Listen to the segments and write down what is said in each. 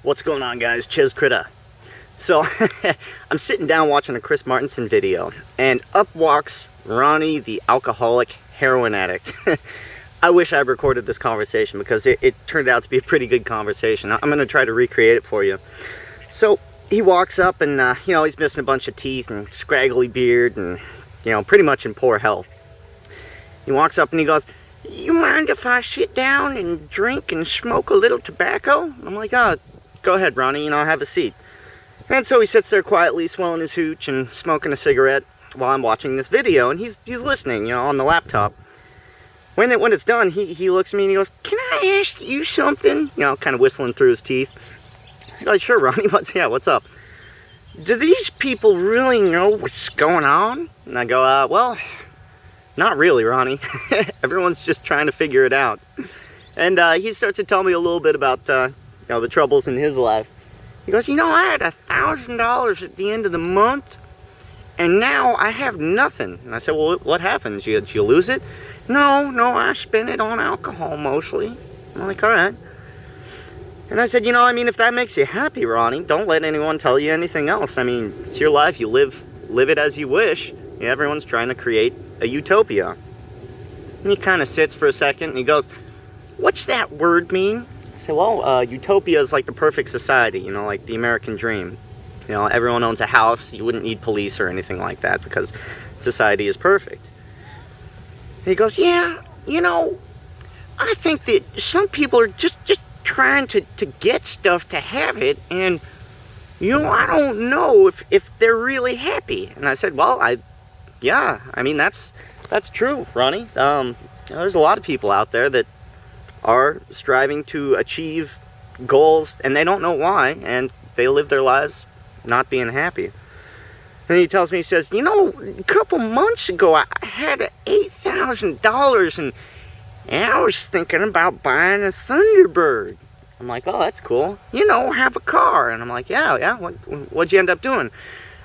What's going on, guys? Chiz Critta. So, I'm sitting down watching a Chris Martinson video, and up walks Ronnie, the alcoholic heroin addict. I wish I recorded this conversation because it turned out to be a pretty good conversation. I'm going to try to recreate it for you. So, he walks up and, he's missing a bunch of teeth and scraggly beard and, pretty much in poor health. He walks up and he goes, "You mind if I sit down and drink and smoke a little tobacco?" I'm like, "Oh, go ahead, Ronnie, have a seat." And so he sits there quietly swelling his hooch and smoking a cigarette while I'm watching this video, and he's listening, on the laptop. When it's done, he looks at me and he goes, "Can I ask you something?" Kind of whistling through his teeth. I go, "Sure, Ronnie, what's up?" "Do these people really know what's going on?" And I go, "Well, not really, Ronnie." Everyone's just trying to figure it out. And he starts to tell me a little bit about, the troubles in his life. He goes, "I had $1,000 at the end of the month, and now I have nothing." And I said, "Well, what happened? Did you lose it?" No, I spent it on alcohol mostly." I'm like, "All right." And I said, if that makes you happy, Ronnie, don't let anyone tell you anything else. It's your life. You live it as you wish. Everyone's trying to create a utopia." And he kind of sits for a second and he goes, "What's that word mean?" I said, "Well, utopia is like the perfect society, like the American dream. Everyone owns a house. You wouldn't need police or anything like that because society is perfect." And he goes, "Yeah, I think that some people are just trying to get stuff to have it, and, I don't know if they're really happy." And I said, "Well, that's true, Ronnie. There's a lot of people out there that are striving to achieve goals, and they don't know why, and they live their lives not being happy." And he tells me, he says, "A couple months ago, I had $8,000, and I was thinking about buying a Thunderbird." I'm like, "Oh, that's cool. Have a car." And I'm like, yeah. What'd you end up doing?"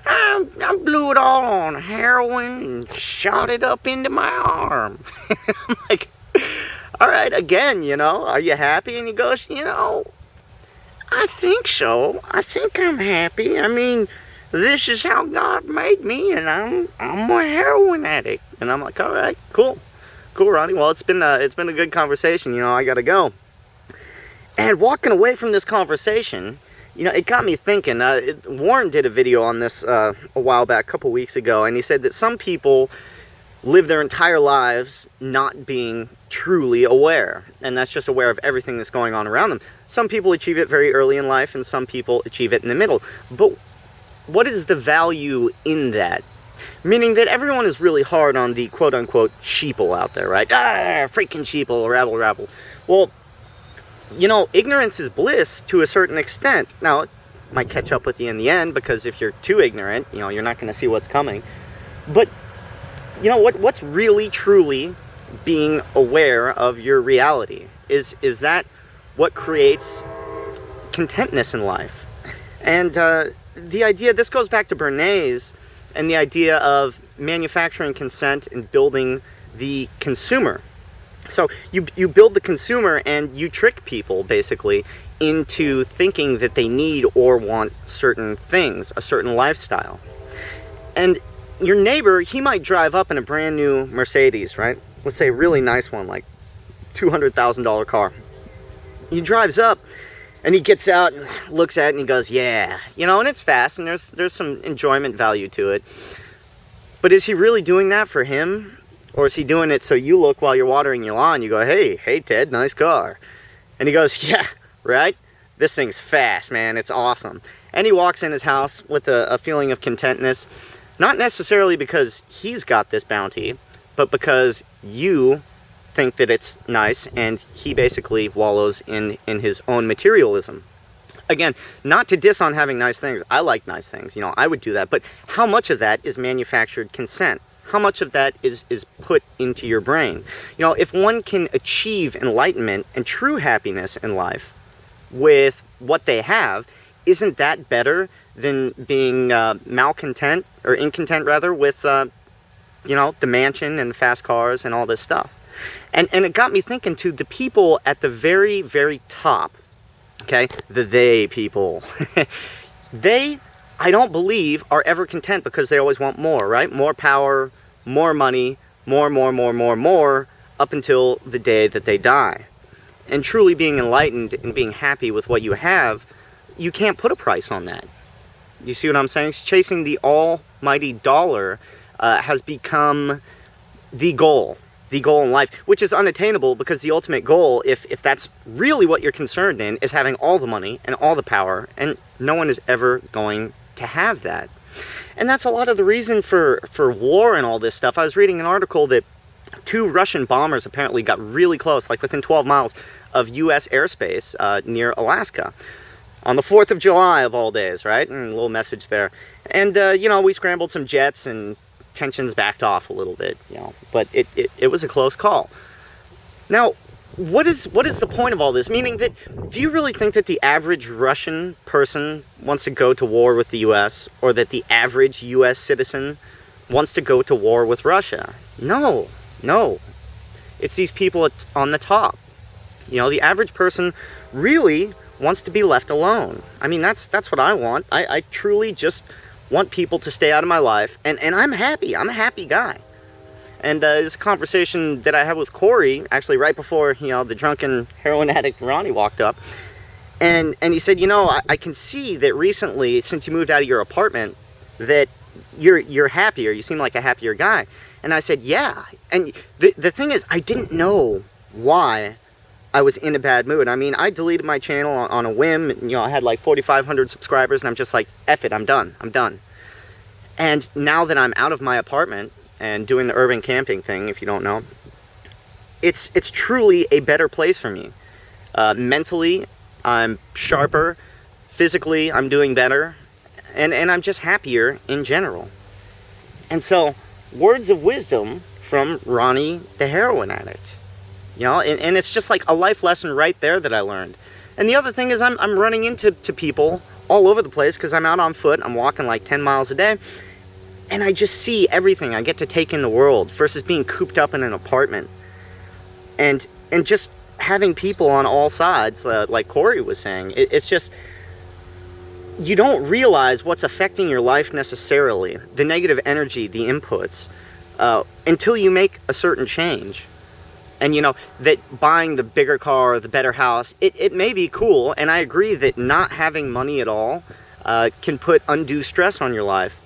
I blew it all on heroin and shot it up into my arm." I'm like, "All right, again, are you happy?" And he goes, "I think so. I think I'm happy. This is how God made me, and I'm a heroin addict." And I'm like, "All right, cool, Ronnie. Well, it's been a good conversation. I gotta go." And walking away from this conversation, it got me thinking. Warren did a video on this a while back, a couple weeks ago, and he said that some people live their entire lives not being truly aware, and that's just aware of everything that's going on around them. Some people achieve it very early in life, and some people achieve it in the middle. But what is the value in that? Meaning that everyone is really hard on the quote-unquote sheeple out there, right? Freaking sheeple, rabble. Well, ignorance is bliss to a certain extent. Now, it might catch up with you in the end, because if you're too ignorant, you're not going to see what's coming. But, what's really, truly being aware of your reality? Is that what creates contentness in life? And the idea, this goes back to Bernays, and the idea of manufacturing consent and building the consumer. So you build the consumer, and you trick people basically into thinking that they need or want certain things, a certain lifestyle. And your neighbor, he might drive up in a brand new Mercedes, right? Let's say a really nice one, like $200,000 car. He drives up and he gets out and looks at it and he goes, "Yeah," and it's fast and there's some enjoyment value to it. But is he really doing that for him? Or is he doing it so you look while you're watering your lawn, you go, hey Ted, nice car." And he goes, "Yeah, right? This thing's fast, man. It's awesome." And he walks in his house with a feeling of contentness, not necessarily because he's got this bounty, but because you think that it's nice, and he basically wallows in his own materialism. Again, not to diss on having nice things. I like nice things. I would do that. But how much of that is manufactured consent? How much of that is put into your brain? If one can achieve enlightenment and true happiness in life with what they have, isn't that better than being malcontent, or incontent rather, with the mansion and the fast cars and all this stuff? And it got me thinking to the people at the very, very top Okay, the they people. They, I don't believe, are ever content because they always want more, right? More power, more money, more, up until the day that they die. And truly being enlightened and being happy with what you have, you can't put a price on that. You see what I'm saying? Chasing the almighty dollar has become the goal in life, which is unattainable, because the ultimate goal, if that's really what you're concerned in, is having all the money and all the power, and no one is ever going to have that. And that's a lot of the reason for war and all this stuff. I was reading an article that 2 Russian bombers apparently got really close, like within 12 miles of U.S. airspace near Alaska on the 4th of July of all days, right? And a little message there. And, you know, we scrambled some jets and tensions backed off a little bit, you know, but it was a close call. Now, what is the point of all this? Meaning that, do you really think that the average Russian person wants to go to war with the U.S., or that the average U.S. citizen wants to go to war with Russia? No. It's these people on the top. You know, the average person really wants to be left alone. I mean, that's what I want. I truly just want people to stay out of my life, and I'm happy. I'm a happy guy. And this conversation that I had with Corey, actually right before, you know, the drunken heroin addict Ronnie walked up, and he said, you know, I can see that recently, since you moved out of your apartment, that you're happier. You seem like a happier guy. And I said, yeah. And the thing is, I didn't know why I was in a bad mood. I mean, I deleted my channel on a whim. You know, I had like 4,500 subscribers, and I'm just like, F it, I'm done. And now that I'm out of my apartment and doing the urban camping thing, if you don't know, it's truly a better place for me. Mentally, I'm sharper. Physically, I'm doing better. And I'm just happier in general. And so, words of wisdom from Ronnie, the heroin addict. You know, and it's just like a life lesson right there that I learned. And the other thing is, I'm running into people all over the place, because I'm out on foot. I'm walking like 10 miles a day. And I just see everything. I get to take in the world versus being cooped up in an apartment. And just having people on all sides, like Corey was saying, it's just, you don't realize what's affecting your life necessarily, the negative energy, the inputs, until you make a certain change. And you know, that buying the bigger car, the better house, it may be cool, and I agree that not having money at all can put undue stress on your life.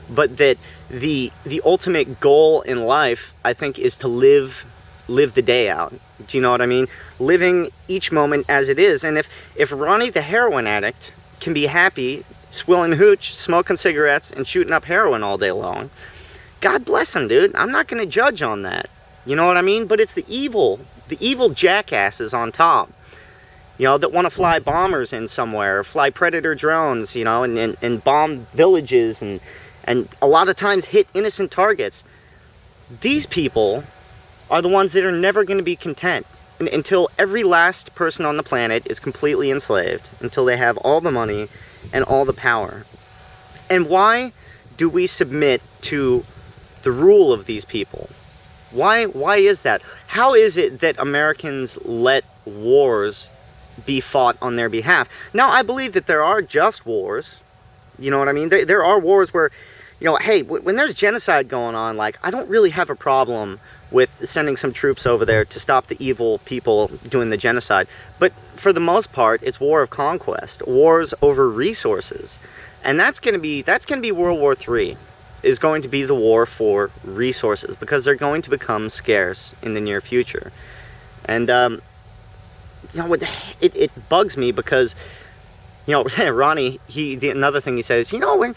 But that the ultimate goal in life, I think, is to live the day out. Do you know what I mean? Living each moment as it is. And if Ronnie the heroin addict can be happy, swilling hooch, smoking cigarettes, and shooting up heroin all day long, God bless him, dude. I'm not going to judge on that. You know what I mean? But it's the evil jackasses on top, you know, that want to fly bombers in somewhere, fly predator drones, you know, and bomb villages, and a lot of times hit innocent targets. These people are the ones that are never going to be content until every last person on the planet is completely enslaved, until they have all the money and all the power. And why do we submit to the rule of these people? Why is that? How is it that Americans let wars be fought on their behalf? Now, I believe that there are just wars. You know what I mean? There are wars where, you know, hey, when there's genocide going on, like, I don't really have a problem with sending some troops over there to stop the evil people doing the genocide. But for the most part, it's war of conquest, wars over resources. And that's going to be World War III. Is going to be the war for resources, because they're going to become scarce in the near future. And you know, it bugs me because, you know, Ronnie, another thing he says, you know, when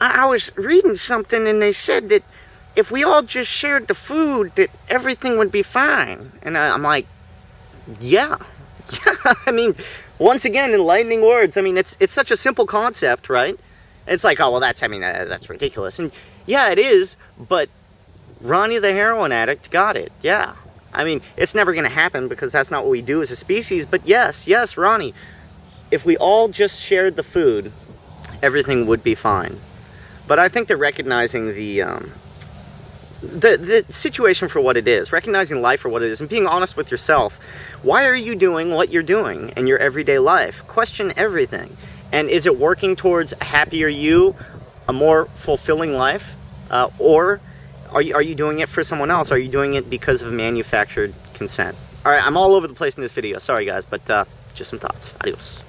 I was reading something and they said that if we all just shared the food, that everything would be fine. And I'm like, yeah. I mean, once again, enlightening words. I mean, it's such a simple concept, right? It's like, oh, well, that's ridiculous. And yeah, it is, but Ronnie the heroin addict got it. Yeah. I mean, it's never going to happen because that's not what we do as a species. But yes, Ronnie, if we all just shared the food, everything would be fine. But I think they're recognizing the the situation for what it is, recognizing life for what it is, and being honest with yourself. Why are you doing what you're doing in your everyday life? Question everything. And is it working towards a happier you, a more fulfilling life? Or are you doing it for someone else? Are you doing it because of manufactured consent? All right, I'm all over the place in this video. Sorry, guys, but just some thoughts. Adios.